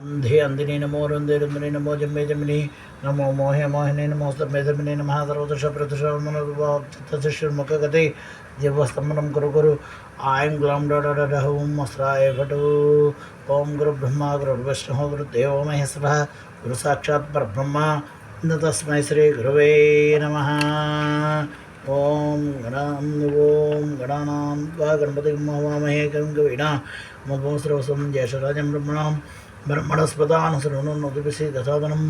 अंधे अंधिनी नमो रुंदे रुंदनी नमो जम्बे जमिनी नमो मोहे मोहिनी नमो स्तंभे स्तंभिनी नमः सर्वदोष प्रतिशोध मनोभाव चित्तशिष्टमुखगते जीवस्तंभनं कुरु कुरु ऐं ग्लां डडडडहूं अस्राय भटो ओम गुरु ब्रह्मा गुरु विष्णु गुरु देवो महेश्वरः गुरु साक्षात् परब्रह्म न तस्मै श्री गुरवे नमः। ओम गणानां त्वा गणपतिं हवामहे कविं कवीनामुपमश्रवसं ज्येष्ठराजं ब्रह्मणस्पदान् शृणुन्नोतिभिः दशादनं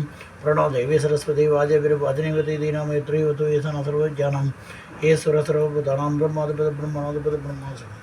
प्रणो देवी सरस्वती वाजभिर्वाजिनीवती दीनामैत्रीवतु येषां सर्वज्ञानं ईश्वर सर्वभूतानां ब्रह्माधिपति ब्रह्मणाधिपति ब्रह्मासु।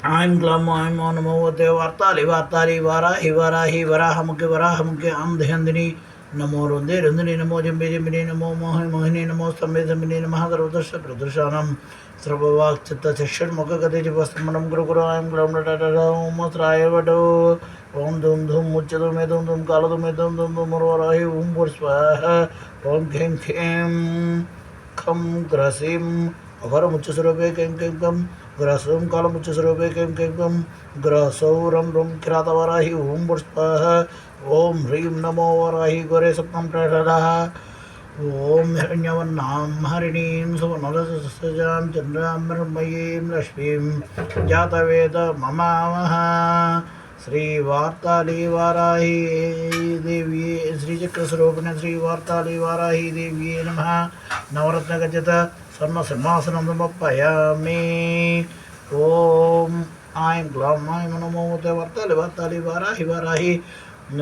ऐं ग्लौं ऐं मो नमो वते वार्ताली वार्ताली वाराहि वाराहि वराहमुखे वराहमुखे अंधे अंधिनी नमो रुंदे रुंदिनी नमो जम्बे जम्बिनी नमो मोहे मोहिनी नमो स्तंभे स्तंभिनी नमः सर्वदोष प्रदर्शनं सर्ववाक् चित्तशिष्टमुखगते जीवस्तंभनं कुरु कुरु ऐं ग्लौं डडडडहूं अस्राय वटो ओम धूम धूम मुच्यतु मे धूम धूम कालतु मे धूम धूम धूम वराहि ओम स्वाहा ओम खें खें खं ग्रसिं अघरमुच्चस्वरूपे कें कें कं ग्रसं कालमुच्चस्वरूपे कें कें कं ग्रसौ रं रं किरातवराहि ओम स्वाहा ओम ह्रीं नमो वराहि गोरे सप्तं प्रठः ओम हिरण्यवर्णां हरिणीं सुवर्णरजसस्यां चन्द्रां मृण्मयीं लक्ष्मीं जातवेद ममावः श्री वार्ताली वाराही देवी श्रीचक्रस्वरूपिणे श्री वार्ताली वाराही देवी नमः। नवरत्नगजत स्वर्णसिंहासनं समर्पयामि। ओम ऐं ग्लौं ऐं नमो वार्ताली वार्ताली वाराही वाराही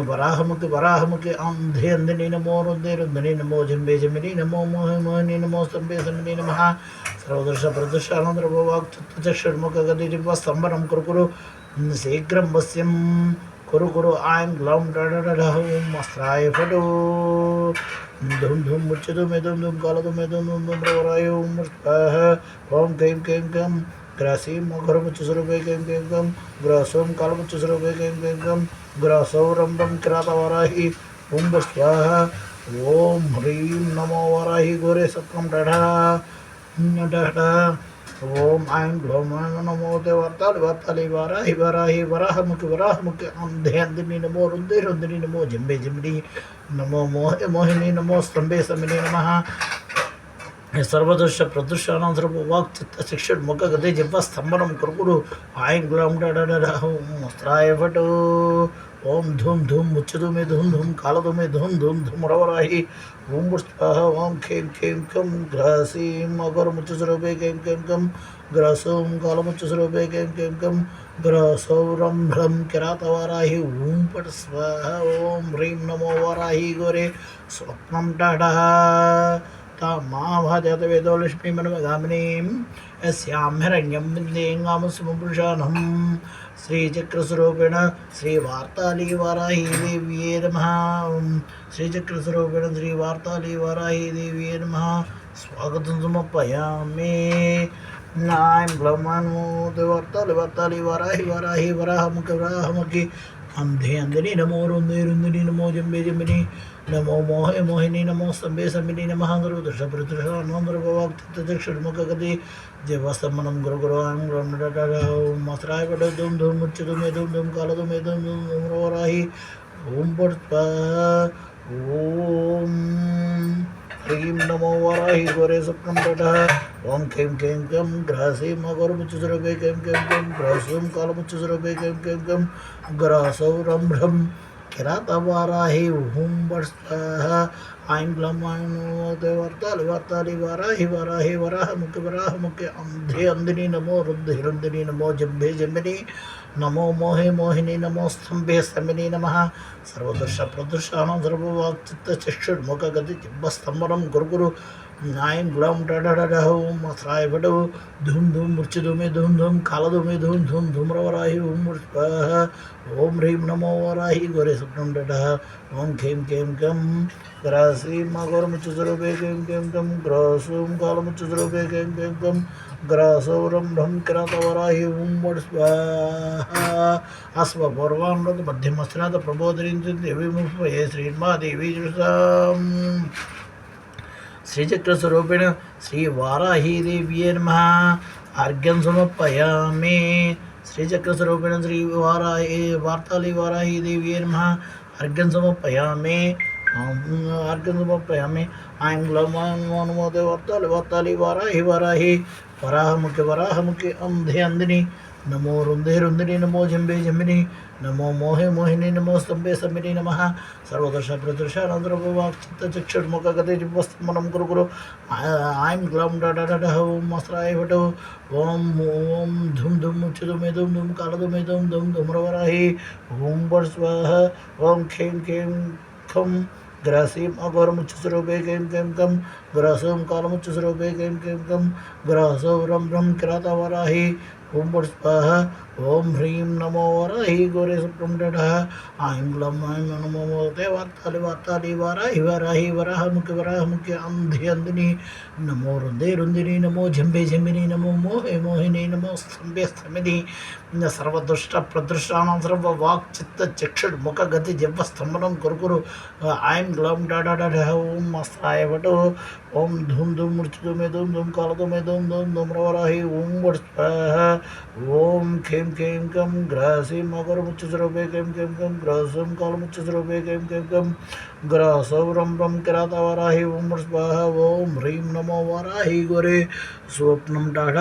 वराहमुखे वराहमुखे अंधे अंधिनी नमो रुंदे रुंदिनी नमो जम्बे जमिनी नमो मोहे मोहिनी नमो स्तंभे स्तंभिनी नमः सर्वदर्श प्रदर्श आनंदरभवाक् चित्तशिष्टमुखगते जीवस्तंभनं कुरु कुरु शीघ्रं वश्यं कुरु कुरु ऐं ग्लौं डडडडहूं अस्राय फटो धूम धूम मुच्यतु मे धूम धूम कालतु मे धूम धूम धूम प्रवराय ओम स्वाहा ओम कैं कैं कं ग्रासीं अघरमुच्चस्वरूपे कें कें कं ग्रासों कालमुच्चस्वरूपे कें कें कं ग्रासौ रं रं किरातवराहि ओम स्वाहा ओम ह्रीं नमो वराहि गोरे सत्वं डढा ओम ऐं ग्लौं ऐं नमो ते वार्ताली वार्ताली वाराहि वाराहि वराहमुखे वराहमुखे अंधे अंधिनी नमो रुंदे रुंदिनी नमो जम्बे जम्बिनी नमो मोहे मोहिनी नमो स्तंभे स्तंभिनी नमः सर्वदोष प्रदर्शनं सर्ववाक् चित्तशिष्टमुखगते जीवस्तंभनं कुरु कुरु ऐं ग्लौं डडडडहूं अस्राय फटो ओम धूम धूम मुच्यतु मे धूम धूम कालतु मे धूम धूम धूम्रवराहि ओम स्वाहा ओम खें खें कं ग्रासीं अघरमुच्चस्वरूपे कें कें कं ग्रासों कालमुच्चस्वरूपे कें कें कं ग्रासौ रं भ्रं किरातवराहि ओम पट स्वाहा ओम ह्रीं नमो वराहि गोरे स्वप्नं डढः तामाभाजत वेदो लक्ष्मीमनवगामिनीं यस्यां हिरण्यं विन्देङ्गामसुपुरुषाणं श्रीचक्रस्वरूपेण श्रीवार्ताली वाराही देव्ये नमः। श्रीचक्रस्वरूपेण श्रीवार्ताली वाराही देव्ये नमः। स्वागतं समर्पयामि। నాయం బ్రహ్మణో దేవర్తాలి వర్తాలి వరాహి వరాహి వరాహముఖి అంధే అందని నమో రుందే రుందిని నమో జంబే జంబిని నమో మోహే మోహిని నమో స్తంభే స్తంభిని నమ గురు దృష ప్రదృష నోంద్రభవాక్తిషుర్ముఖగతి జవస్తమనం గురు గురు మసరాయ పడ ధూమ్ ధూమ్ ముచ్చుదు మే ధూమ్ ధూమ్ కాలదు మే ధూమ్ ధూమ్ ధూమ్ వరాహి ఓం పట్ ఓం హ్రీం నమో వరాహి గోరే స్వప్నం ఓం కేం కేం కం గ్రాసీం అగోరముచ్చుసురభే కేం కేం కం గ్రాసూం కాలముచ్చుసురభే కేం కేం కం గ్రాసౌ రంభ్రం కిరాతవారాహి హూం బట్ స్వాహ ఐం గ్లం ఐం నమో దేవర్తాలి వర్తాలి వారాహి వరాహి వరాహముఖి అంధే అందిని నమో రుద్ధి రుందిని నమో జంభే జంబిని నమో మోహే మోహిని నమో స్తంభే స్తంభిని నమ సర్వదృశ ప్రదృశానం సర్వవాక్చిత్తచక్షుర్ముఖగతి జిబ్బస్తంభనం గురుగురు నాయం గులాం డడడహం అసరాయ భటవు ధూమ్ ధూమ్ మృత్యుధూమే ధూమ్ ధూమ్ కాలధూమే ధూమ్ ధూమ్ ధూమ్రవరాహి ఓం స్వాహ ఓం హ్రీం నమో వరాహి గోరే స్వప్నం డట ఓం ఖేం కేం కం గ్రాసీం అగోరముచ్చుస్వరూపే కేం కేం కం గ్రాసూం కాలముచ్చుస్వరూపే కేం కేం కం గ్రాసౌరం బ్రహ్మ కిరాతవరాహి ఓం వడ్ స్వాహ అశ్వపూర్వామృత మధ్యమస్నాథ ప్రబోధరించింది దేవి ముప్పే శ్రీమాదేవి శ్రీచక్రస్వరూపిణ శ్రీ వారాహీదేవ్యే నమః అర్ఘ్యం సమర్పయామి శ్రీచక్రస్వరూపిణ శ్రీ వార్తాళి వారాహీదేవ్యే నమః అర్ఘ్యం సమర్పయామి ఐం గ్లం నమో వర్తాలి వారాహి వరాహముఖి అంధే అందిని నమో రుందే రుందిని నమో జంబే జంబిని నమో మోహే మోహిని నమో స్తంభే స్తంభిని నమ సర్వదర్శ ప్రదర్శ చిత్తచక్షుర్ముఖగతి జివ్వస్తమనం గురు గురు ఐం గ్లం డడ ఓం అసరాయ భట ఓం ఓం ధుమ్ ధుమ్ ముచ్చుదు మే ధుమ్ ధుమ్ కాలదు మే ధుమ్ ధుమ్ ధుమ్రవరాహి ఓం బట్ స్వాహ ఓం ఖేం కేం ఖం గ్రాసీం అఘోరముచ్చుస్వరూపే కేం కేం కం గ్రాసోం కాలముచ్చుస్వరూపే కేం కేం కం గ్రాసౌ రం బ్రహ్మ కిరాతవరాహి ఓం బట్ స్వాహ ఓం హ్రీం నమో వరాహి గోరే స్వప్నం డట ఐం గ్లం ఐం నమో వర్తాలి వారాహి వరాహముఖి అంధే అందిని నమో రుందే రుందిని నమో జంబే జంబిని నమో మోహే మోహిని నమో స్తంభే స్తంభిని సర్వదుష్ట ప్రదృష్టానం సర్వవాక్చిత్తచక్షుర్ముఖగతి జివ్వస్తంభనం గురుగురు ఐం గ్లం డడ ఓం అస్త్రాయ భట ఓం ధూమ్ ధూమ్ మృత్యుదు మే ధూమ్ ధూమ్ కాలదు మే ధూమ్ ధూమ్ ధూమ్రవరాహి ఓం వడ్ స్వాహ ఓం ఖేం కేం కం గ్రాసీం అగోరముచ్చుస్వరూపే కేం కేం కం గ్రాసూం కాలముచ్చుస్వరూపే కేం కేం కం గ్రాసౌ రం బ్రహ్మ కిరాతవరాహి ఓం వడ్ స్వాహ ఓం హ్రీం నమో వరాహి గోరే స్వప్నం డట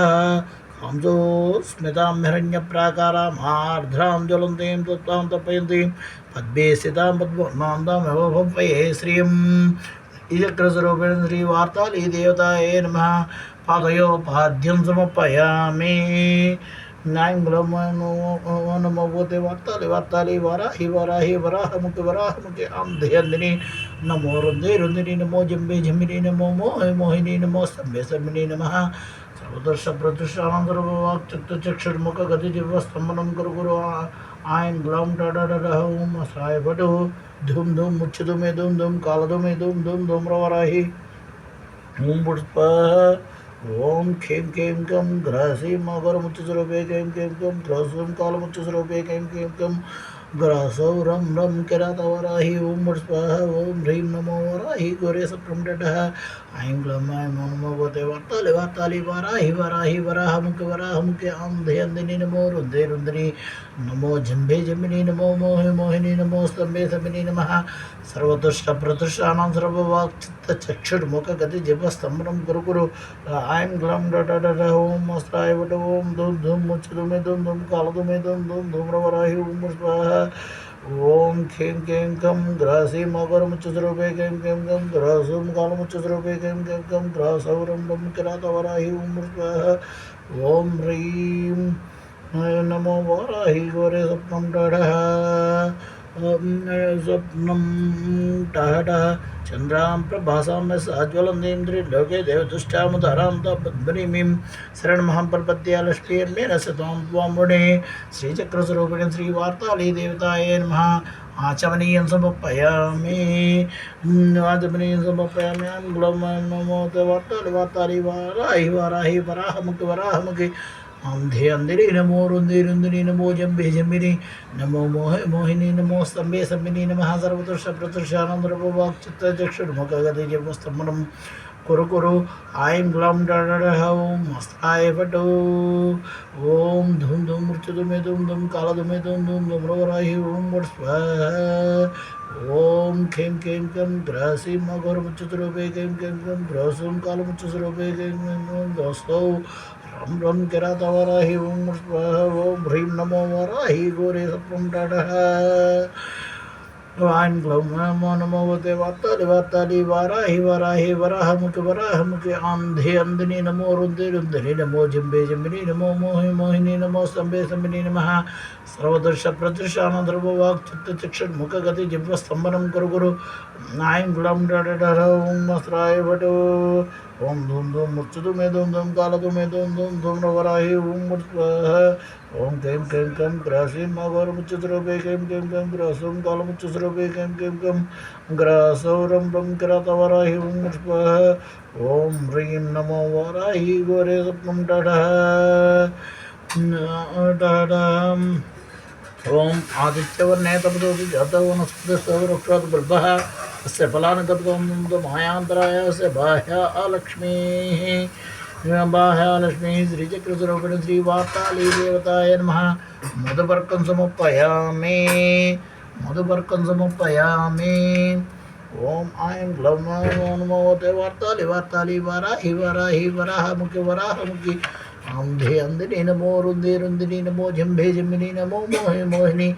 హంసో స్మితాం హిరణ్యప్రాకారామార్ధ్రాం జ్వలంతీం తత్వాం తపయంతీం పద్మే స్థితాం పద్మనాందామవభవయే శ్రియం ఈచక్రస్వరూపిణ శ్రీ వార్తాళీ దేవతాయే నమః పాదయో పాద్యం సమర్పయామి నాయం గ్లం నమో వర్తాలి వారాహి వరాహముఖి అంధే అందిని నమో రుందే రుందిని నమో జంబే జంబిని నమో మోహే మోహిని నమో స్తంభే స్తంభిని నమః సర్వదర్శ ప్రదృష్టానం సర్వవాక్చిత్తచక్షుర్ముఖగతి జివ్వస్తంభనం గురు ఐం గ్లం డడ ఓం అసరాయ భట ధూమ్ ధూమ్ ముచ్చుదు మే ధూమ్ ధూమ్ కాలదు మే ధూమ్ ధూమ్ ధూమ్రవరాహి ఓం బట్ స్వాహ ఓం ఖేం కేం కం గ్రాసీం అఘోరముచ్చుస్వరూపే కేం కేం కం గ్రాసూం కాలముచ్చుస్వరూపే కేం కేం కం గ్రాసౌ రం రం కిరాతవరాహి ఓం బట్ స్వాహ ఓం హ్రీం నమో వరాహి గోరే స్వప్నం డట ఐం గ్లం ఐం నమో వర్తాలి వారాహి వరాహముఖి అంధే అందిని నమో రుందే రుందిని నమో జంబే జంబిని నమో మోహే మోహిని నమో స్తంభే స్తంభిని నమ సర్వదుష్ట ప్రదృష్టానం సర్వవాక్చిత్తచక్షుర్ముఖగతి జివ్వస్తంభనం గురుగురు ఐం గ్లం డడ ఓం అస్త్రాయ భట ఓం ధూమ్ ధూమ్ ముచ్చుదు మే ధూమ్ ధూమ్ కాలదు మే ధూమ్ ధూమ్ ధూమ్రవరాహి ఓం స్వాహ ఓం ఖేం కేం కం గ్రాసీం అఘోరముచ్చుస్వరూపే కేం కేం కం గ్రాసూం కాలముచ్చుస్వరూపే కేం కేం కం గ్రాసౌ రం బ్రహ్మ కిరాతవరాహి ఓం స్వాహ ఓం హ్రీం నమో వరాహి గోరే స్వప్నం డడ స్వప్నం టహట चंद्रां प्रभासां साज्वलन्तीं लोके देवदुष्टामुदारां तापद्मनीमीं शरणमहं प्रपद्ये लक्ष्मीर्मेण सतां त्वां वृणे श्रीचक्रस्वरूपिणी श्रीवार्ताली देवतायै नमः आचमनीयं समर्पयामि आचमनीयं समर्पयामि ग्लौं नमो वार्ताली वाराहि वाराहि वराहमुखि वराहमुखि अंधे अंधेरी नमो रुंदे रुंदरी नमो जम्बे जम्बिनी नमो मोहे मोहिनी नमो स्तंभे स्तंभिनी नमः सर्वदुष्ट प्रदुष्टानंद वाक् चित्त चक्षुर्मुखगति जपस्तंभनम कुरु कुरु ऐं ग्लौं ओम मस्ताय फटो ओम धूम धूम मृत्युधूमे धूम धूम कालधूमे धूम धूम धूम्रवराहि ओम वट स्वाहा ओम खेम खेम कम ग्रासी मघोर मुच्युतरूपे खेम खेम कम ग्रासोम कालमुच्युतरूपे खेम खेम दोस्तों रम रम किरातवराहि ओम स्वाहा ओम ह्रीं नमो वराहि गोरे सप्तम टाटः ऐं ग्लौं नमो वते वार्ताली वाराहि वाराहि वराहमुखि आंधे अंधनि नमो रुंदे रुंदनि नमो जम्बे जम्बिनी नमो मोहि मोहिनी नमो स्तंभे स्तंभिनी नमः सर्वदर्श प्रदर्शानंदर्भवाक् चित्त चक्षुर्मुखगति जिह्वस्तंभनं कुरु कुरु ऐं ग्लौं ओम मस्त्राय भटो ओम धूम धूम मृत्युधूमे धूम धूम कालधूमे धूम धूम धूम्रवराहि ओम वट स्वाहा ओम कैं कैं कम ग्रासीं मघोर मुच्युतरूपे कैं कैं कम ग्रासों कालमुच्युतरूपे कैं कैं कम ग्रासौ रं रं किरातवराहि ओम वट स्वाहा ओम ह्रीं नमो वराहि गोरे सप्तम टाटः ओम आदित्यवर्णे तपदोति जातः वनस्पतिस्तव वृक्षात् बल्बः अस्य फलानि तपदो मायान्तराय अस्य बाह्या लक्ष्मीः श्रीचक्रस्वरूपिणी श्रीवार्ताली देवताय नमः मधुपर्कं समर्पयामि ओम ऐं ग्लौं नमो वार्ताली वाराहि वराहमुखि अंधे अंधनि नमो रुंदे रुंदिनी नमो जम्भे जम्बिनी नमो मोहे मोहिनी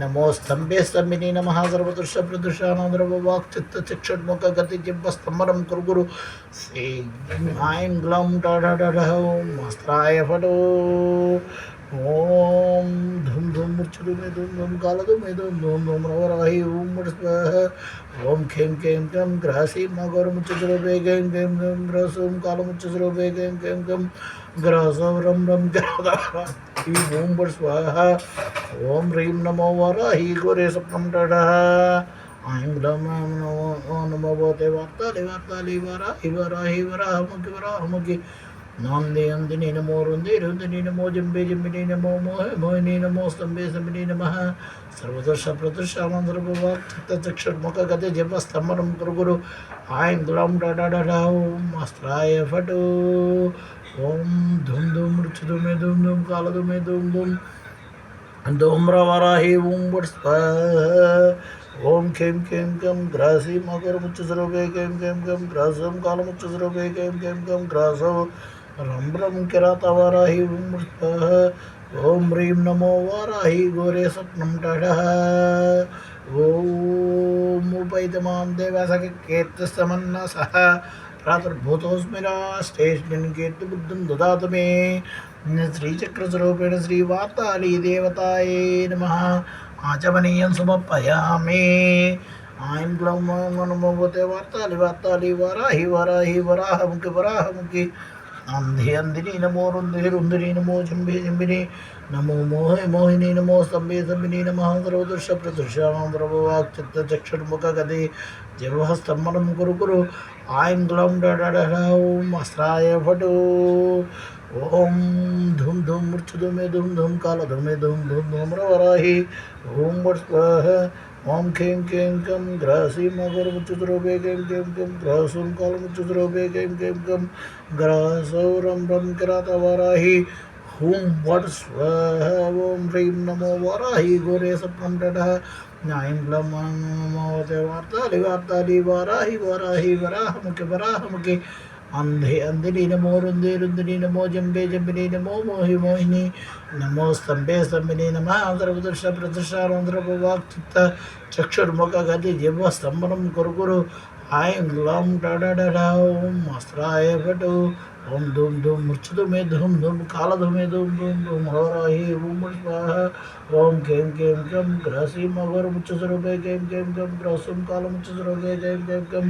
नमो स्तंभे स्तंभिनी नमः सर्वदुष्ट प्रदुष्टानंदर्भवाक् चित्त चक्षुर्मुखगति जिह्वस्तंभनं कुरु कुरु ऐं ग्लौं ओम अस्त्राय फटो ओम धूम धूम मृत्युधूमे धूम धूम कालधूमे धूम धूम धूम्रवराहि ओम वट स्वाहा ओम खें खें कम ग्रासीं मघोर मुच्युतरूपे खें खें कम ग्रासों कालमुच्युतरूपे खें खें कम ग्रासौ रं रं किरातवराहि ओम वट स्वाहा ओम ह्रीं नमो वराहि गोरे सप्तम टाटः ऐं ग्लौं नमो भगवते वार्ताली वाराहि वराहमुखि नांदे अंदिनी नमो रुंदे रुंदिनी नमो जम्बे जम्बिनी नमो मोहे मोहिनी नमो स्तंभे स्तंभिनी नमः सर्वदर्श प्रदर्शानंदर्भवाक् चित्त चक्षुर्मुखगति जिह्वस्तंभनं कुरु कुरु ऐं ग्लौं ओम अस्त्राय फटो ओम धूम धूम मृत्युधूमे धूम धूम कालधूमे धूम धूम धूम्रवराहि ओम वट स्वाहा ओम खें खें कम ग्रासीं मघोर मुच्युतरूपे खें खें कम ग्रासों कालमुच्युतरूपे खें खें कम ग्रासौ रं रं किरातवराहि ओम वट स्वाहा ओम ह्रीं नमो वराहि गोरे सप्तम टाटः ओम उपैतमां देवसखेत्तमन्नसः प्रातर्भूतोऽस्मिन् कीर्तिबुद्धिं ददातु मे श्रीचक्रस्वरूपिण श्रीवार्ताली देवतायै नमः आचमनीयं समर्पयामि ऐं ग्लौं नमो वार्ताली वाराहि वराहमुखि अंधे अंधिनी नमो रुंदे रुंदिनी नमो जम्बे जम्बिनी नमो मोहे मोहिनी नमो स्तंभे स्तंभिनी नमः सर्वदुष्ट प्रदुष्टानंदर्भवाक् चित्त चक्षुर्मुखगति जिह्वस्तंभनं कुरु कुरु ऐं ग्लौं ओम अस्त्राय फटो ओम धूम धूम मृत्युधूमे धूम धूम कालधूमे धूम धूम धूम्रवराहि ओम वट स्वाहा ओम खें खें कम ग्रासीं मघोर मुच्युतरूपे खें खें कम ग्रासों कालमुच्युतरूपे खें खें कम ग्रासौ रं रं किरातवराहि ओम वट स्वाहा ओम ह्रीं नमो वराहि गोरे सप्तम टाटः ऐं ग्लौं नमो वार्ताली वाराहि वराहमुखि अंधे अंधिनी नमो रुंदे रुंदिनी नमो जम्बे जम्बिनी नमो मोहि मोहिनी नमो स्तंभे स्तंभिनी नमः सर्वदर्श प्रदर्शानंदर्भवाक् चित्त चक्षुर्मुखगति जिह्वस्तंभनं कुरु कुरु ऐं ग्लौं ओम अस्त्राय फटो ఓం ధూం ధూం మృత్యుధుమే ధూం ధూం కాలధుమే ధూం ధూం ధూం హోరాహి ఓం స్వాహ ఓం కేం కేం కం గ్రసీం అఘోరముచ్చస్వరూపే కేం కేం కం గ్రసుం కాలముచ్చస్వరూపే కేం కేం కం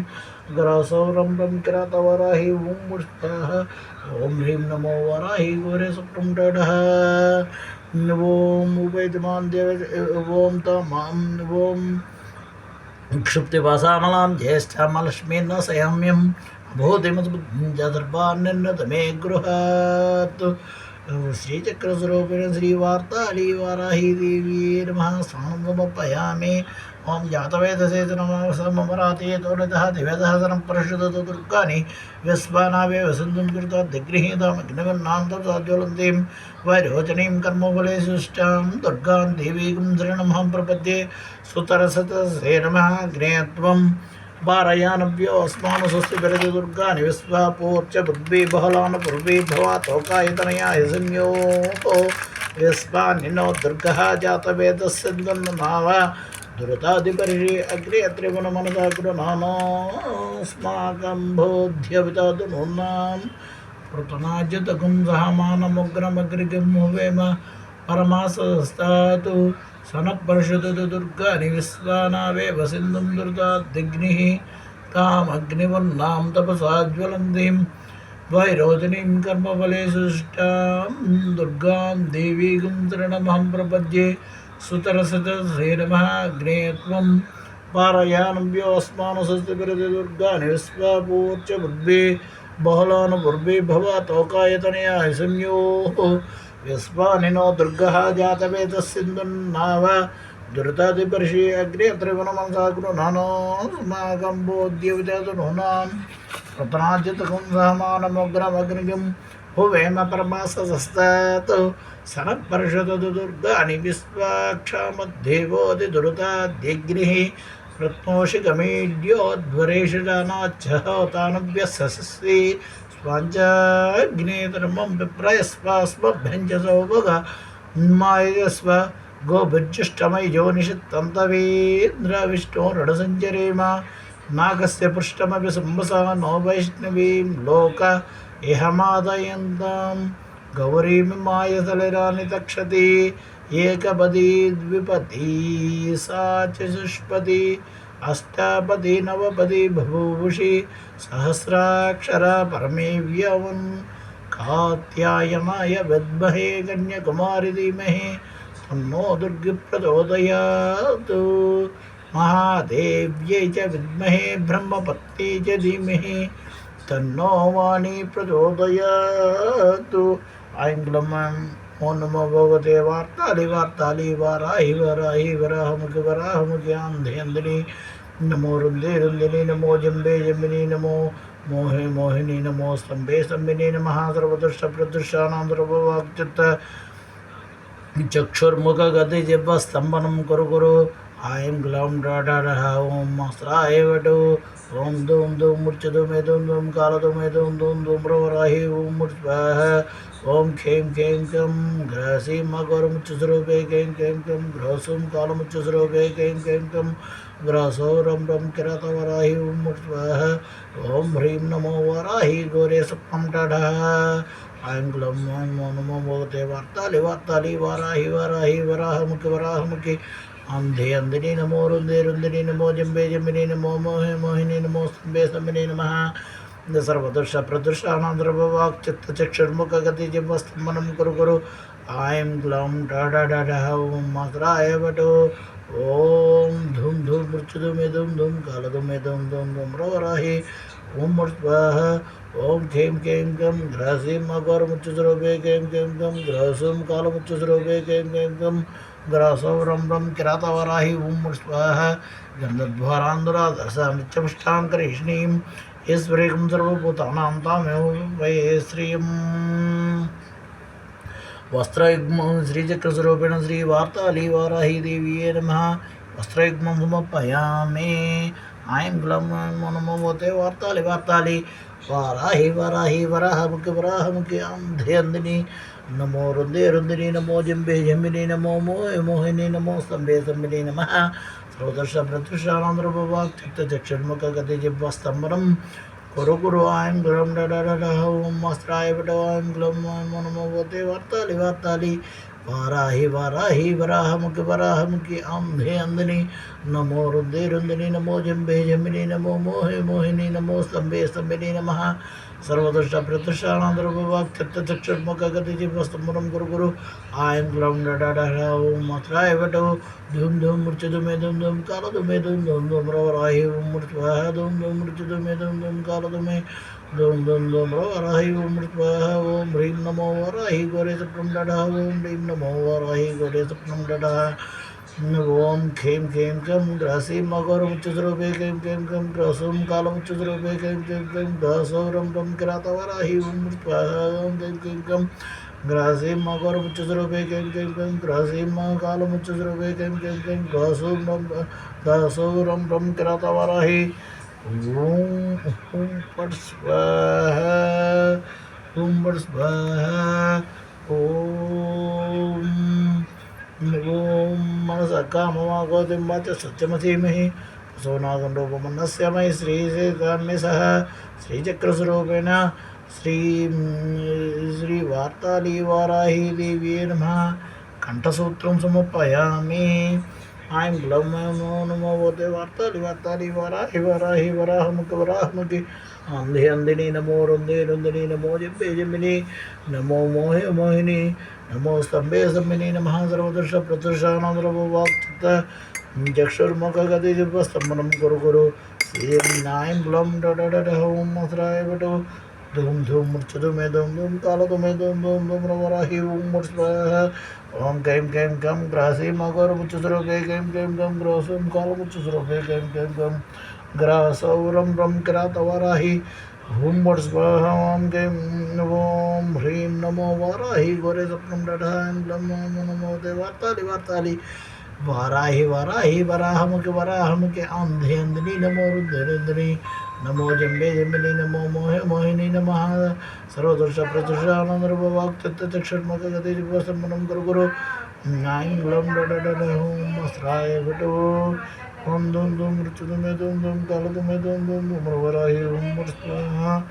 గ్రసౌరం రం కిరాతవరాహి ఓం స్వాహ ఓం హ్రీం నమో వరాహి గోరే సుప్రం డఢ ఓం ఉపైతమాన్ దేవ ఓం తమాం ఓం क्षुप्तिभासामलां ज्येष्ठामलक्ष्मीर्न संयम्यं भूतिमद्बुद्धिर्बान्यन्नत मे गृहात् श्रीचक्रस्वरूपिण श्रीवार्तालीवाराही देवी नमः समर्पयामि ओं जातवेदसे नमराते तोरतः दिव्यदहसनं परिषदतो दुर्गानि विस्वानावे वसन्तुं कृता दिग्गृहीतामग्निवर्णां तत्साज्वलन्तीं वैरोचनीं कर्मफले सुष्टां दुर्गां देवीं शरणमहं प्रपद्ये सुतरसतसे नमः ज्ञेयत्वं वारयानभ्यो अस्मान् स्वस्ति विरति दुर्गानि विश्वापूर्च बुद्धिः बहलान् पूर्वी भवातोकायतनयाय संयोः विश्वानिनो दुर्गः जातवेदस्य नाव दुरतादिपरिषि अग्रे अत्रिगुणमनसा गुरुनानोऽस्माकं बोध्यवितातु नूनां प्रतनाज्यतकुं सहमानमुग्रमग्रिगं हुवेम परमासस्तातु सनःपर्षतु दुर्गानि विश्वानावेव सिन्धुं दुर्गाद्दिग्निः तामग्निवर्णां तपसा ज्वलन्तीं वैरोचनीं कर्मफले सुष्टां दुर्गां देवीं शरणमहं प्रपद्ये सुतरसतसे नमः ज्ञेयत्वं पारयानभ्यो अस्मान् स्वस्ति विरति दुर्गानि विश्वापूर्च बुद्धिः बहलान् पूर्वे भवतोकायतनयाय संयोः विश्वानिनो दुर्गः जातवेदस्सिन्धुन्नाव दुरतादिपर्षि अग्रे त्रिगुणमनसा गुरुनानोऽस्माकं बोध्यविजातु नूनां प्रतनाज्यतकं सहमानमुग्रमग्निगं हुवेम परमासस्तात् सनःपर्षतु दुर्गानि विश्वाक्षामद्देवोऽधिदुरताद्यग्निः रत्नोषिकमीड्योध्वरेषु जानाच्छः तानभ्यसस्ति स्वाञ्चाग्नेतरमं विप्रयस्वास्मभ्यञ्जसौभग मायस्व गोभिर्जुष्टमयिजो निषित्तं तवेन्द्रविष्णो रणसञ्चरेम नागस्य पृष्ठमपि संवसा नो वैष्णवीं लोक इहमादयन्तां गौरीमिमायसलिरानि तक्षति एकपदी द्विपदी सा च सुष्पदी अष्टापदी नवपदी बभूवुषि सहस्राक्षरा परमेव्यवन् कात्यायनाय विद्महे कन्याकुमारि धीमहि तन्नो दुर्गे प्रचोदयात् महादेव्यै च विद्महे ब्रह्मपत्नी च धीमहि तन्नो वाणी प्रचोदयात् ऐं ग्लौं ఓం నమో భగవతే వార్తాలి వారాహి వరాహముఖి వరాహముఖి అంధేంద్రిని నమో రుందిని నమో జంబిని నమో మోహిని నమో స్తంభిని నమః సర్వదృష్ట ప్రదృష్టానాం సర్వవాక్చిత్త చక్షుర్ముఖగతి జిహ్వ స్తంభనం కురు ఐం గ్లౌం డాఢ ఓం అస్రాయ వటు ఓం ధూం ధూం మృత్యుధూమే ధూం ధూం కాలధూమే ధూం ధూం ధూమ్రవరాహి ఓం స్వాహ ఓం ఖేం కేం కం గ్రసీం అఘోరముచ్చస్వరూపే కేం కేం కం గ్రసుం కాలముచ్చస్వరూపే కేం కేం కం గ్రసౌరం రం కిరాతవరాహి ఓం స్వాహ ఓం హ్రీం నమో వరాహి గోరే సుప్రం డఢ ఐం గ్లౌం నమో భగవతే వార్తాలి వారాహి వరాహముఖి అంధేంద్రిని నమో రుందిని నమో జంబిని నమో మోహిని నమో స్తంభిని నమః सर्वदृश प्रदृशानां सर्ववाक्चित्तचक्षुर्मुखगति जिह्वस्तम्भनं कुरु ऐं ग्लौं ढ ओं मकराय वटो ओं धूम मृत्युधूमे धूम कालधूमे धूम रवराहि ओं स्वाहा ओं खें गं ग्रसीं अघोरमुच्चस्वरूपे कें गं ग्रसुं कालमुच्चस्वरूपे कें गं ग्रसौ रं किरातवराहि ओं स्वाहा गन्धध्वरान्दुरादर्शा नित्यपुष्टां करिष्णीं ईश्वरीं सर्वभूतानां तामेव वै श्रियं वस्त्रयुग्मं श्रीचक्रस्वरूपिण श्रीवार्तालीवाराही देवीये नमः वस्त्रयुग्मं समर्पयामि ऐं ग्लौं नमो भगवते वार्ताली वाराही वराहमुखि अंधेन्दिनी नमो रुंदिनी नमो जंबिनी नमो मोहिनी नमो स्तंभिनी नमः सर्वदर्श प्रदृशानां चित्तचक्षुर्मुखगति जिह्वस्तम्भनं Kuru Kuru I'm Grum da da da da Om Mastraye Vado I'm Glum Monomote Vartali Vartali Varahi Varahi Varahamukhi Amhe Andani Namo Runde Rundani Namo Jambe Jamini Namo Mohe Mohini Namo Sambe Sambini Namaha Sarvadasha Pratashanandra Vivak Tatta Chakshar Makagati Vastamuram Guru Guru I am Grum da da da da Om Mastraye Vado Dum Dum Murchadume Dum Dum Kala Dume Dum Dum Dum Ravahi Murtvaha Dum Dum Murchadume Dum Dum Kala Dume Dum Dum Dum Ravahi Murtvaha Om Rim Namo Varahi Gore Sapram Dada Om Rim Namo Varahi Gore Sapram Dada Om Khem Khem Kam Grasi Magor Muchudrobe Khem Khem Kam Grasum Kalam Muchudrobe Khem Khem Kam Dasoram Ram Krata Varahi Murtvaha Om Khem Khem Kam Grasim Magor Muchudrobe Khem Khem Kam Grasim Kalam Muchudrobe Khem Khem Kam Dasoram Ram Krata Varahi Om Pat Swaha Om Pat Swaha Om Om Manasaka Mama Gaudimbata Satyamathimhi Sonagandopamanasya Sri Karnisaha Sri Chakrasarupena Sri Sri Vartali Varahi Devi Namaha Kantasutram Samapayami I am Glamano Namo Vartali Vartali Varahi Varahi Varahamukhi Andhi Andini Namo Rundi Rundini Namo Jimini Namo Mohe Mohini Namo Stambe Sambini Namaha Sarvadarsha Pratashanandra Vakta Jakshur Makagati Vastamanam Guru Guru Sim Naim Blum da da da da Hum Masrai Vado Dum Dum Murchadume Dum Dum Kala Dume Dum Dum Dum Ravarahi Om Mursvaha Om Kem Kem Kam Grasi Magor Muchusrobe Kem Kem Kam Grosum Kala Muchusrobe Kem Kem Kam Grasauram Ram Kiratavarahi Hum Mursvaha Om Kem Om Hrim Namo Varahi Gore Sapnam Dadha Lam Namo Devatali Vatali Varahi Varahi Varahamukhi Andhi Andini Namo Rudrindri Namo Jambe Jamini Namo Mohe Mohini Namaha Sarvadarsha Pratashanandra Vivak Tatta Chakshar Makagati Vastamanam Guru Guru Nine Glam da da da da Hum Masraya Vito Om Dum Dum Murchadume Dum Dum Kaladume Dum Dum Dum Ravarahi Om Mursvaha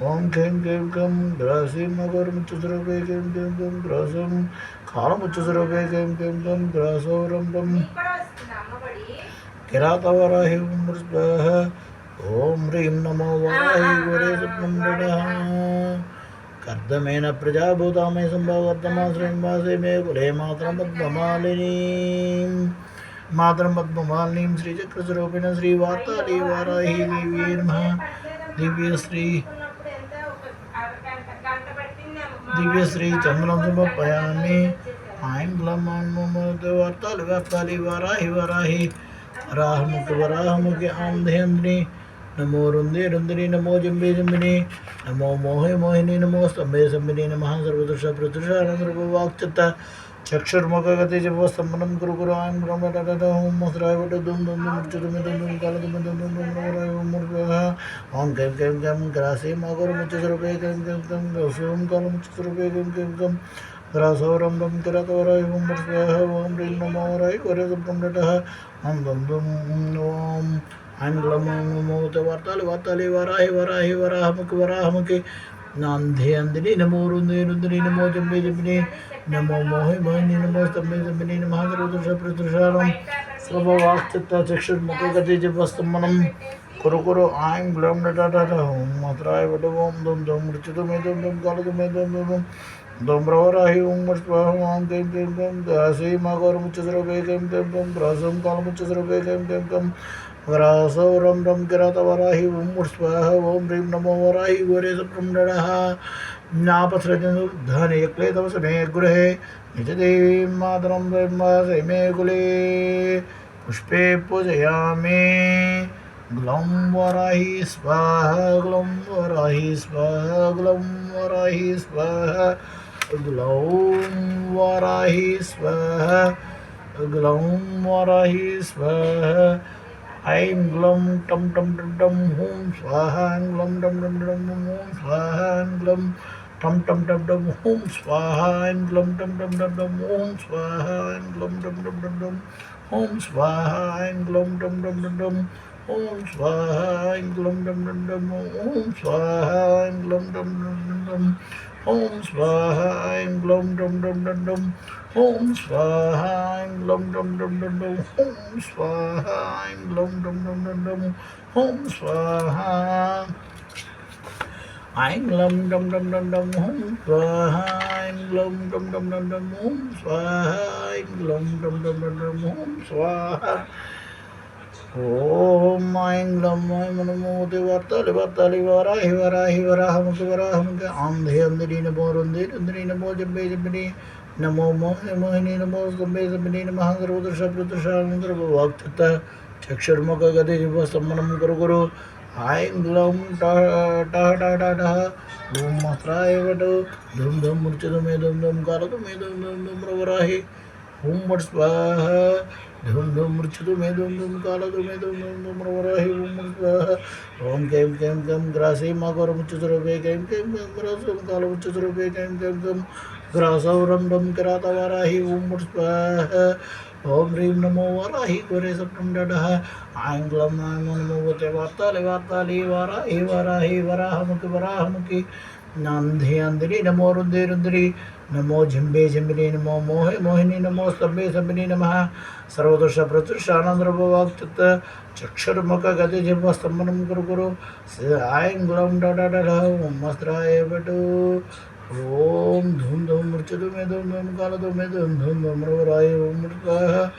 Om Kem Kem Kam Grasim Magor Muchusrobe Kem Kem Kam Grasam Kala Muchusrobe Kem Kem Kam Grasoram Ram Kiratavarahi Om Mursvaha Om Rim Namo Varahi Gore Sapnam Dada Kardamena Prajabhutame Sambhavatama Srimbhase Me Kule Matram Padmamalini Matram Padmamalinim Sri Chakrasarupena Sri Vatali Varahi Devi Namaha Divya Sri Chandram Samapayami I'm Glaman Mumade Vartali Vartali Varahi Varahi Varahamukhi Amdhendri Namo Rundi Rundini Namo Jambe Jambini Namo Mohe Mohini Namo Stambe Sambini Namaha Sarvadarsha Pratashanandra Vivak Tatta Chakshar Makagati Vastamanam Guru Guru I am Brahma Dada Om Masrai Vada Dum Dum Dum Murchadume Dum Dum Kala Dum Dum Dum Dum Ravarai Om Murvaha Om Kem Kem Kem Grasi Magor Muchasrupe Kem Kem Kem Gasum Kala Muchasrupe Kem Kem Kem Grasoram Dum Kiratavarai Om Murvaha Om Rim Namo Rai Gore Sapram Dada Om Dum Dum Om I'm Glamamo Vartali Varahi Varahamukhi Nandhi Andini Namo Rundi Rundini Namo Jambe Jamini Namo Mohe Mohini Namo Stambe Sambini Namaha Sarvadarsha Pratashanam Sarvavak Tatta Chakshar Makagati Vastamanam Kuru Kuru I'm Glam da da da da Om Matrai Vado Om Dum Dum Murchadume Dum Dum Kala Dume Dum Dum Dum Ravarahi Om Mursvaha Om Kem Kem Kam Dasi Magor Muchasrobe Kem Kem Kam Grasam Kala Muchasrobe Kem Kem Kam Vrasoram Ram Kiratavarahi Om Mursvaha Om Rim Namo Varahi Gore Sapram Dadaha Napasrajanu Dhani Yakletam Same Gurhe Nijadevi Madaram Brahma Same Gule Pushpe Pujayami Glam Varahi Svaha Glam Varahi Svaha Glam Varahi Svaha Glam Varahi Svaha Glam Varahi Svaha I'm glum tum tum tum tum hum swaha and glum tum tum tum hum swaha and glum tum tum tum tum hum swaha and glum tum tum tum tum hum swaha and glum tum tum tum tum hum swaha and glum tum tum tum tum Om Swaha Aim Glum Dum Dum Dum Om Swaha Aim Glum Dum Dum Dum Dum Om Swaha Aim Glum Dum Dum Dum Dum Om Swaha Aim Glum Dum Dum Dum Dum Om Swaha Aim Glum Dum Dum Dum Dum Om Swaha Aim Glum Dum Dum Dum Dum Om Swaha Aim Glum Dum Dum Dum Dum Om Swaha Aim Glum Dum Dum Dum Dum Om Swaha Om Aing Lam Aim Namo Devatali Vatali Varahi Varahi Varahamukhi Varahamukhi Andhi Andhini Namo Rundi Rundri Namo Jambe Jambini Namo Mohi Mohini Namo Zambe Zambini Namaha Sarvadra Shabdra Shanandra Bhaktata Chakshurmukha Gadi Jiva Sammanam Guru Guru Aing Lam Ta Ta Ta Ta Ta Om Matraya Vadu Dum Dum Murchadume Dum Dum Kaladume Dum Dum Dum Varahi Om Swaha Dum Dum Murchadu Me Dum Dum Kala Dum Me Dum Dum Dum Varahi Om Swaha Om Kem Kem Kem Grasi Magor Muchudrobe Kem Kem Kem Grasum Kala Muchudrobe Kem Kem Kem Grasavam Dum Kirata Varahi Om Swaha Om Rim Namo Varahi Kore Saptam Dadaha Anglam Namo Vote Vatali Vatali Varahi Varahi Varahamuki Varahamuki Nandhi Andri Namo Rundi Rundri Namo Jimbe Jimbini Namo Mohe Mohini Namo Sabbe Sabini Namaha Sarvadosha Pratusha Anandra Bhavak Chitta Chakshar Maka Gadi Jibva Stammanam Guru Guru Aing Glam Da Da Da Da Om Mastraya Vadu Om Dhum Dhum Murchadu Me Dhum Dhum Kala Dhum Me Dhum Dhum Dhum Ravaraya Om Murtha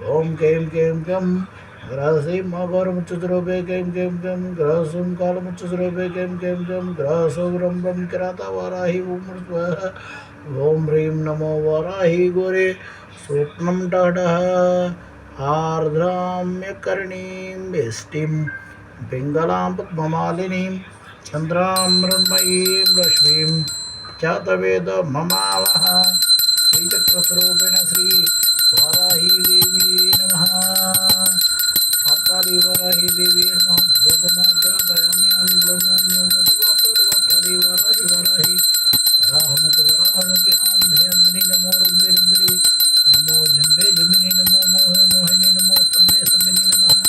Om Kem Kem Kem Grasi Magar Muchudrobe Kem Kem Kem Grasum Kala Muchudrobe Kem Kem Kem Graso Rambam Kirata Varahi Om Murtha Om Rim Namo Varahi Gore Swapnam Tadaha Ardram Yakarnim Vestim Pingalam Padmamalinim Chandram Mrunmayim Rashvim Chataveda Mamavaha Sri Chakrasrupena Sri Varahi Devi Namaha Hatali Varahi Devi Namaha Dhupamagra Dayami Anglam Vatali Varahi Varahi Varahamukhi Varahamukhi Andhi Andhini Namo Rundri Rundri Namo Jambe Jambini Namo Mohe Mohini Namo Sabbe Sabbini Namaha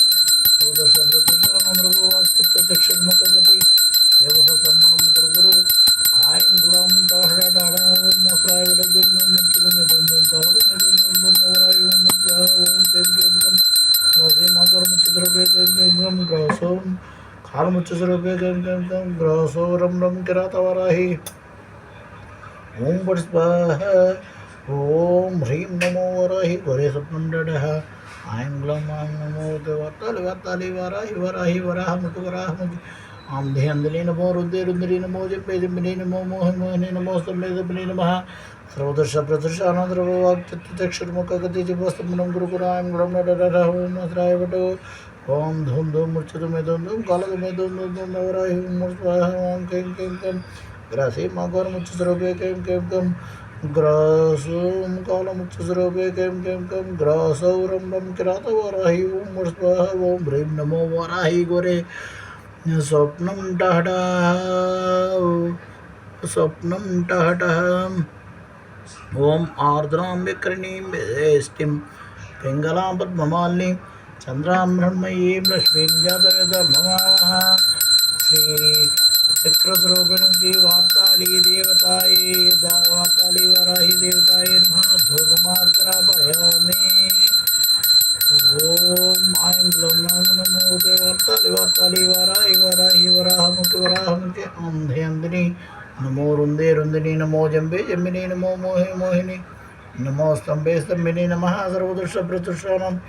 Sodasha Pratusha Namrabu Vakta Chakshurmukha Gati Yavaha Sammanam Guru Guru Aing Glam Tahra Tahra Om Masraya Vada Dum Murchudum Dum Dum Kaladum Dum Dum Dum Navarayu Om Murtha Om Kem Kem Kem Grasi Makar Muchudrobe Kem Kem Kem Grasum Khal Muchudrobe Kem Kem Kem Graso Ram Ram Kirata Varahi Om Varsvaha Om Hrim Namo Varahi Gore Sapnam Dadaha Aim Glam Aim Namo Devatali Vatali Varahi Varahi Varahamukhi Varahamukhi Andhi Andhini Namo Rundri Rundri Namo Jambe Jambini Namo Mohi Mohini Namo Sabbe Sabbini Namaha Sarvadasha Pratusha Anandra Bhavak Chakshur Mukha Gati Jivastammanam Guru Guru Aim Glam Dadaha Om Masraya Vadu Om Dhum Dhum Murchadu Me Dhum Dhum Kala Dhum Me Dhum Dhum Dhum Navarahi Om Varsvaha Om Kem Kem Kem Grasi Magor Muchudrobe Kem Kem Kem Grasum Kala Muchudrobe Kem Kem Kem Graso Rambam Kirata Varahi Om Varsvaha Om Rim Namo Varahi Gore Swapnam Tahta Swapnam Tahta Om Ardram Vikarnim Vestim Pingalam Padmamali Chandram Brahmayim Rashvim Jataveda Mamavaha Sri Chakrasrupena Sri Vatali Devataye Vatali Varahi Devataye Namaha Dhupamagra Bhayami Om Aim Glam Namo Devatali Vatali Varahi Varahi Varahamukhi Varahamukhi Andhi Andhini Namo Rundi Rundini Namo Jambe Jambini Namo Mohe Mohini Namo Stambe Stambini Namaha Sarvadusha Pratushanam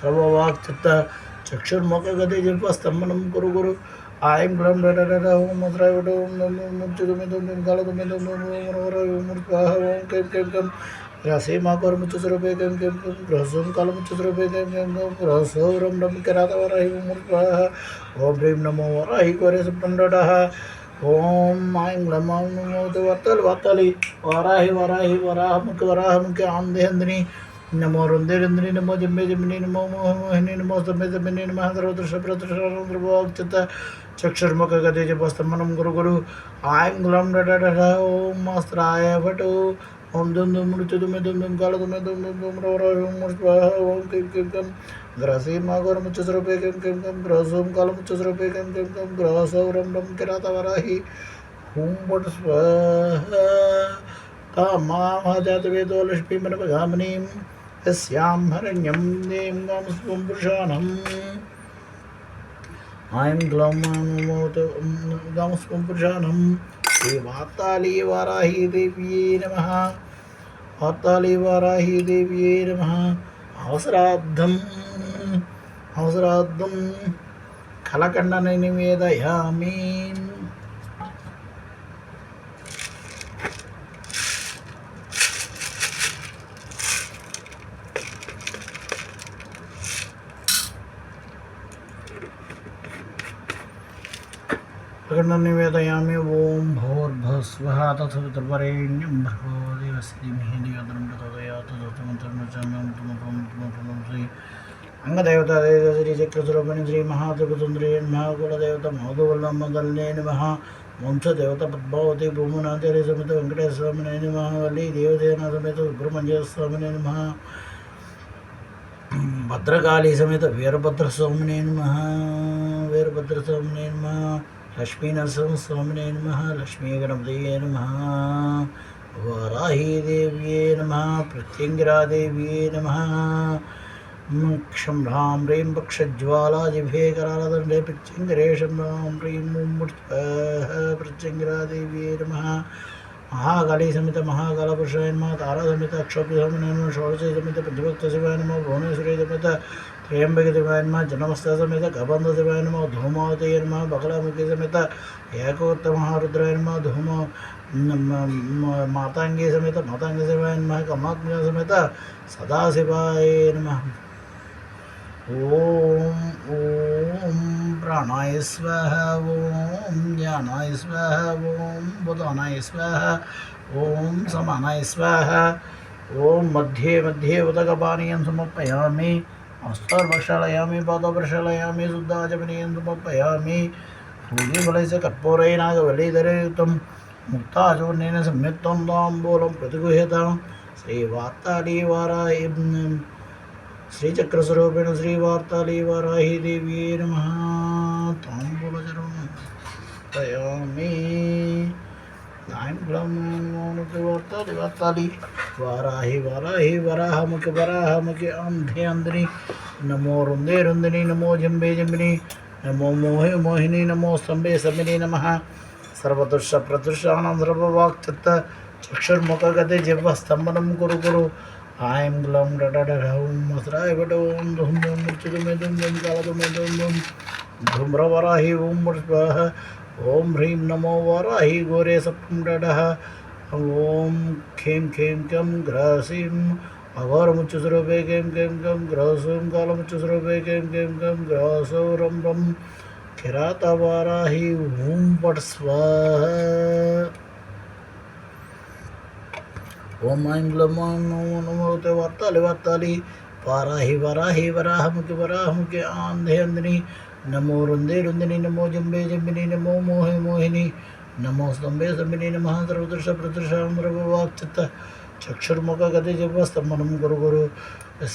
Sarvavak Chitta Chakshur Mukha Gati Jilpa Stammanam Guru Guru Aim Glam Dada Dada Om Matraya Vada Om Namo Murchudum Dum Kala Dum Dum Varahi Om Murtha Om Kem Kem Kem Grasi Makor Muchudrobe Kem Kem Kem Grasum Kala Muchudrobe Kem Kem Kem Graso Ram Ram Kirata Varahi Om Murtha Om Rim Namo Varahi Kore Saptam Dadaha Om Aim Glam Aim Namo Devatali Vatali Varahi Varahi Varahamukhi Varahamukhi Andhi Andhini Namo Rundi Rundri Namo Jambe Jambini Namo Mohini Namo Sabbe Sabbini Namaha Sarvadasha Pratusha Anandra Bhavak Chitta Chakshur Mukha Gati Jivastammanam Guru Guru Aim Glam Dada Dada Om Mastraya Vadu ओम दुम दुम मृत्यु दुम दुम दुम काल दुम दुम दुम दुम ओम स्वाहा ओम किम किम कम ग्रसीम मागर मुच्चस्रोपे किम किम कम ग्रसोम काल मुच्चस्रोपे किम किम कम ग्रसौरम रम किरातवराहि ओम वट स्वाहा तामाजात वेदो लक्ष्मी मन भगामनीम यस्यां हरण्यं दें गम स्वं पुरुषाणम् ऐं ग्लौं गम स्वं पुरुषाणम् श्री वाताली वाराही देव्यै नमः वाताली वाराही देव्यै नमः अवसराद्धं खलकण्डन निवेदयामि निवेदयामि ओम भूर्भुवस्वः तत्सवितुर्वरेण्यं भर्गो देवस्य धीमहि धियो यो न प्रचोदयात् श्री अंगदेवता श्री चक्रस्वरूपिणी श्री महात्रिपुरसुंदरी महाकुलदेवता महोदवल्लभमदल्ये नमः वंशदेवता पद्मावती भूमनाचार्य समेत वेंकटेश्वर स्वामिने नमः वल्ली देवसेना समेत सुब्रह्मण्य स्वामिने नमः भद्रकाली समेत वीरभद्र स्वामिने नमः वीरभद्र स्वामिने नमः लक्ष्मी नरसिंह स्वामिने नमः लक्ष्मी गणपतये नमः वाराही देव्ये नमः प्रत्यंगिरा देव्ये नमः क्षं ह्रां ह्रीं पक्षज्वाला जिह्वे करालदण्डे प्रत्यंगिरे शं ह्रां ह्रीं प्रत्यंगिरा देव्ये नमः महाकाली समेत महाकालपुरुषाय नमः तारा समेत अक्षोभ्य स्वामिने नमः षोडशी समेत पंचभक्त शिवाय नमः भुवनेश्वरी समेत त्र्यंबके शिवाय नमः जनमस्ता समेत कबंध शिवाय नमः धूमावती नमः बगलामुखी समेत एकोत्तमः रुद्राय नमः धूम मातांगी समेत मातांगी शिवाय नमः कमात्मज समेत सदाशिवाय नमः ओम ओम प्राणाय स्वाहा ओम ज्ञानाय स्वाहा ओम बुधानाय स्वाहा ओम समानाय स्वाहा ओम मध्ये मध्ये उदकपानीयं समर्पयामि हस्तप्रक्षालयामि पादप्रक्षालयामि शुद्धाचमनीयं समर्पयामि सूर्यफलस्य कर्पूरेण नागवल्लीधरयुक्तं मुक्ताचूर्णेन संयुक्तं ताम्बूलं प्रतिगृह्यतां श्रीवार्तालीवाराही श्रीचक्रस्वरूपिण श्रीवार्ताली वाराही देव्यै नमः ताम्बूलचरणं समर्पयामि ऐं ग्लौं वार्ताली वार्ताली वाराही वाराही वराहमुखि अंधे अंधनि नमो रुंदे रुंदिनी नमो जंबे जंबिनी नमो मोहे मोहिनी नमो स्तंभे स्तंभिनी नमः सर्वदुष्ट प्रदुष्टानां सर्ववाक्चित्त चक्षुर्मुखगते जिह्वस्तम्भनं कुरु कुरु ऐं ग्लौं डडडहं मस्राय वटों धुं धुं मृत्युदुमे धुं धुं कालदुमे धुं धुं धूम्रवराहि ओं स्वाहा ओं ह्रीं नमो वराहि घोरे सप्तं डडः ओं खें खें कं ग्रासीं अघोरमुच्चस्वरूपे कें कें कं ग्रासों कालमुच्चस्वरूपे कें कें कं ग्रासौ रं रं किरातवाराहि ओं पट् स्वाहा ओम ऐं ग्लौं नमो नमो ते वार्ताली वार्ताली वाराही वाराही वराहमुखि आंधे अंधनि नमो रुंदे रुंदिनी नमो जंबे जंबिनी नमो मोहे मोहिनी नमो स्तंभे स्तंभिनी नमः सर्वदृश प्रदृशां सर्ववाक्चित्त चक्षुर्मुखगते जिह्वस्तम्भनं कुरु कुरु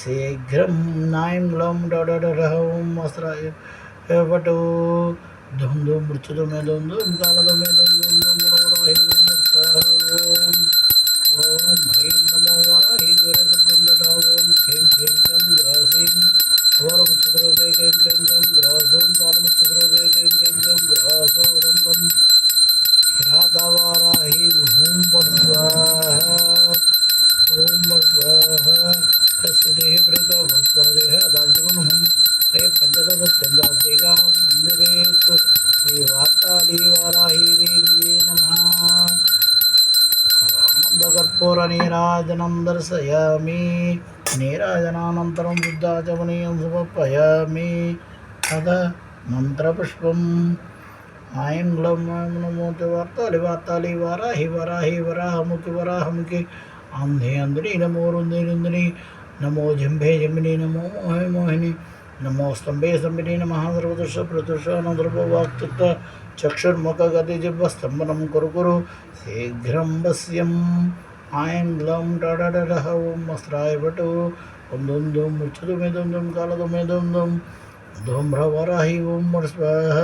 शीघ्रं ऐं ग्लौं डडडहं वस्त्राय वटो धुं धुं मृत्युदुमे धुं धुं कालदुमे धुं धुं धुं वराहि ओं ओम ह्रीं नमो वराहि घोरे सप्तं डडः ओं खें खें कं ग्रासीं अघोरमुच्चस्वरूपे कें कें कं ग्रासों कालमुच्चस्वरूपे कें कें कं ग्रासौ रं रं किरातवाराहि ओं पट् स्वाहा ओं पट् स्वाहा यस्यै प्रीतो भूत्वादेह दाज्यमनुहं ते पञ्चदशत्यञ्जा श्रीकामसुन्दरेतु श्रीवार्ताली वाराही देव्यै नमः कर्पूरनीराजनं दर्शयामि नीराजनानन्तरं शुद्धाचमनीयं समर्पयामि अथ मन्त्रपुष्पम् ऐं ग्लौं नमो ते वार्ताली वार्ताली वाराही वाराही वराहमुखि अंधे अंधनि नमो रुंदे रुंदिनी नमो जंभे जंबिनी नमो मोहे मोहिनी नमो स्तंभे स्तंभिनी नमः सर्वदुष्ट प्रदुष्टानां सर्ववाक्चित्त चक्षुर्मुखगते जिह्वस्तम्भनं कुरु कुरु शीघ्रं वश्यं ऐं ग्लं डडडः ॐ वस्त्राय भटो ॐ धुं धुं मुच्छतु मे धुं धुं कालतु मे धुं धुं धूम्रवराहि ॐ स्वाहा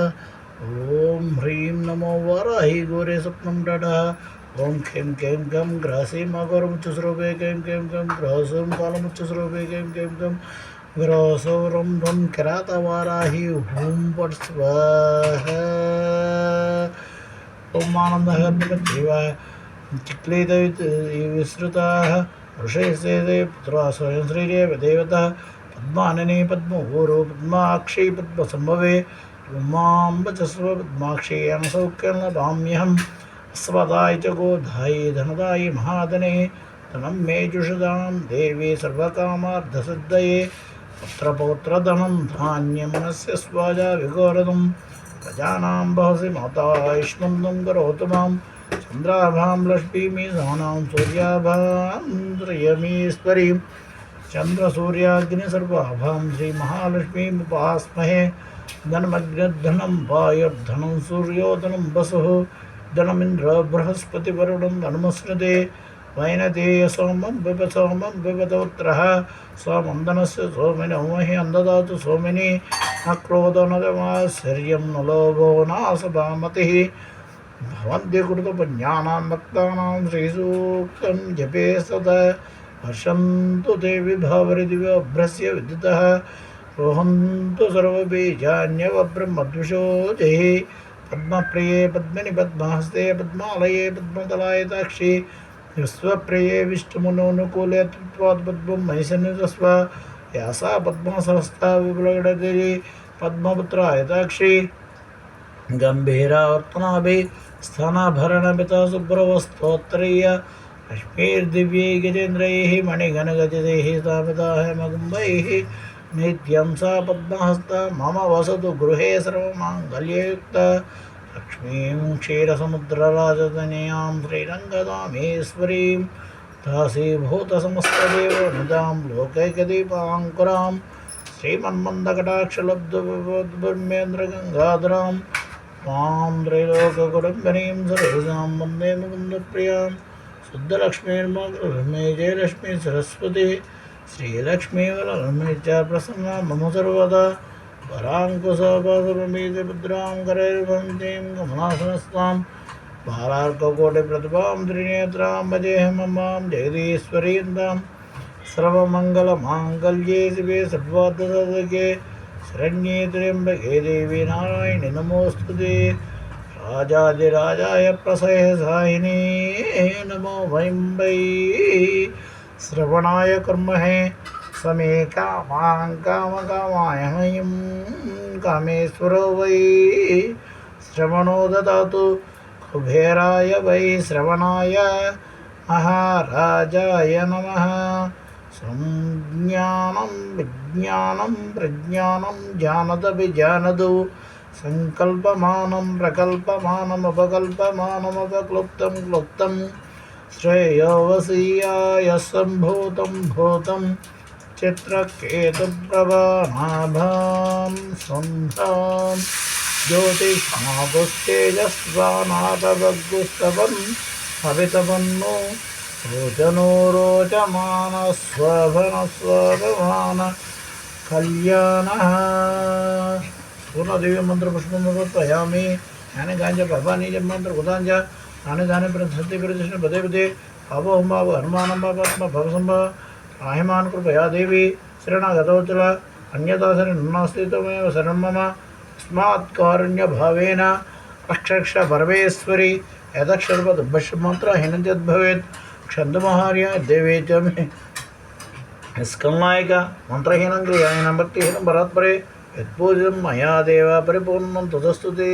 ॐ ह्रीं नमो वराहि घोरे स्वप्नं डडः ॐ खें कें गं ग्रासीं अगोरमुच्चस्वरूपे कें कें गं ग्रहसं कालमुच्चस्वरूपे कें कें गं ग्रहसौरं रं किरातवाराहि ॐ पट् स्वाहा ॐ आनन्दः चिक्लीतविसृताः ऋषयसे पुत्रा स्वयं श्रीदेव देवता पद्मानने पद्मभूरो पद्माक्षी पद्मसम्भवे उमाम्बचस्व पद्माक्षी अनसौख्यं लभाम्यहम् अस्वदाय च गोधायि धनदायि महाधने धनं मे जुषदां देवी सर्वकामार्थसिद्धये पुत्रपौत्रधनं धान्यमनस्य स्वाजा विगोरदं प्रजानां बहसि माता युष्मन्दं करोतु मां चन्द्राभां लक्ष्मीमीशानां सूर्याभां त्रयमीश्वरीं चन्द्रसूर्याग्निसर्वाभां श्रीमहालक्ष्मीमुपास्महे धनमग्निर्धनं वायुर्धनं सूर्योधनं वसुः धनमिन्द्र बृहस्पतिवरुणं धनमुस्मृते वैनतेय सोमं बिबतोत्रः सोमन्दनस्य सोमिनो महि अन्धदातु सोमिनि न क्रोधो न मात्सर्यं न लोभो नासभामतिः भवन्ति कृतपुण्यानां भक्तानां श्रीसूक्तं जपे सदा हर्षन्तु ते विभावरिदिव्यभ्रस्य विद्युतः रोहन्तु सर्वबीजान्यवब्रह्मद्विषो जहि पद्मप्रिये पद्मिनि पद्महस्ते पद्मालये पद्मदलायताक्षी विश्वप्रिये विष्णुमुनोनुकूले त्रित्वात् पद्मं महिषन्नितस्व यासा पद्मसहस्ता विप्लगडगिरि पद्मपुत्रायताक्षी गम्भीरावर्तनाभि स्थानाभरणपिता शुभ्रवस्त्रोत्तरीय लक्ष्मीर्दिव्यै गजेन्द्रैः मणिघनगजदैः स्थापिताः मगुम्बैः नित्यं सा पद्महस्ता मम वसतु गृहे सर्वमाङ्गल्ययुक्ता लक्ष्मीं क्षीरसमुद्रराजतनयां श्रीरङ्गदामेश्वरीं दासीभूतसमस्तदेवनिदां लोकैकदीपाङ्कुरां श्रीमन्मन्दकटाक्षलब्धब्रह्मेन्द्रगङ्गाधरां मां त्रैलोककुटुम्बिनीं सरोजां वन्दे मुकुन्दप्रियां शुद्धलक्ष्मीर्मे जयलक्ष्मी सरस्वती श्रीलक्ष्मीवरलक्ष्मी च प्रसन्ना मम सर्वदा वराङ्कुशपाशुरमीति भद्रां करैर्भवन्तीं कमलासनस्तां बालार्ककोटिप्रतिभां त्रिनेत्रां भजेऽहमम्बां जगदीश्वरीं तां सर्वमङ्गलमाङ्गल्ये शिवे सर्वार्थसाधके शरण्ये त्र्यम्बके देवी नारायणि नमोऽस्तुते राजाधिराजाय प्रसह्यसाहिने नमो वयं वै श्रवणाय कुर्महे समे कामां कामकामाय मह्यं कामेश्वरो वै श्रवणो ददातु कुबेराय वै श्रवणाय महाराजाय नमः संज्ञानं विज्ञानं प्रज्ञानं जानतभिजानतु संकल्पमानं प्रकल्पमानमपकल्पमानमपक्लुप्तं क्लुप्तं श्रेयोवसीयाय सम्भूतं भूतं चित्रकेतुप्रभानाभां सन्धां ज्योतिष्मापुस्तेजस्वानाथभग्गुस्तवम् अभितपन्नो रोचनो रोचमानस्वभनस्वभमान कल्याणः पूर्णदिव्यमन्त्रपुष्पं समर्पयामि ज्ञाने गाञ्च पपानि च मन्त्रकृताञ्च तानि तानि प्रसन्ति प्रतिष्ठ पदे पदे पापोऽहं पाप हनुमानं पापात्मा भवसम्भव पाहिमान् कृपया देवी शरणागतवत्सल अन्यथा शरणं त्वमेव शरणं मम अस्मात् कारुण्यभावेन रक्ष परमेश्वरी यदक्षरपदुभ्यश्रमात्रा हीनञ्चद्भवेत् क्षन्तुमहार्य देवे च मे निष्कल्नायिका मन्त्रहीनं क्रियाहीनं भक्तिहीनं परात्परे यत्पूजितं मया देव परिपूर्णं तदस्तु ते।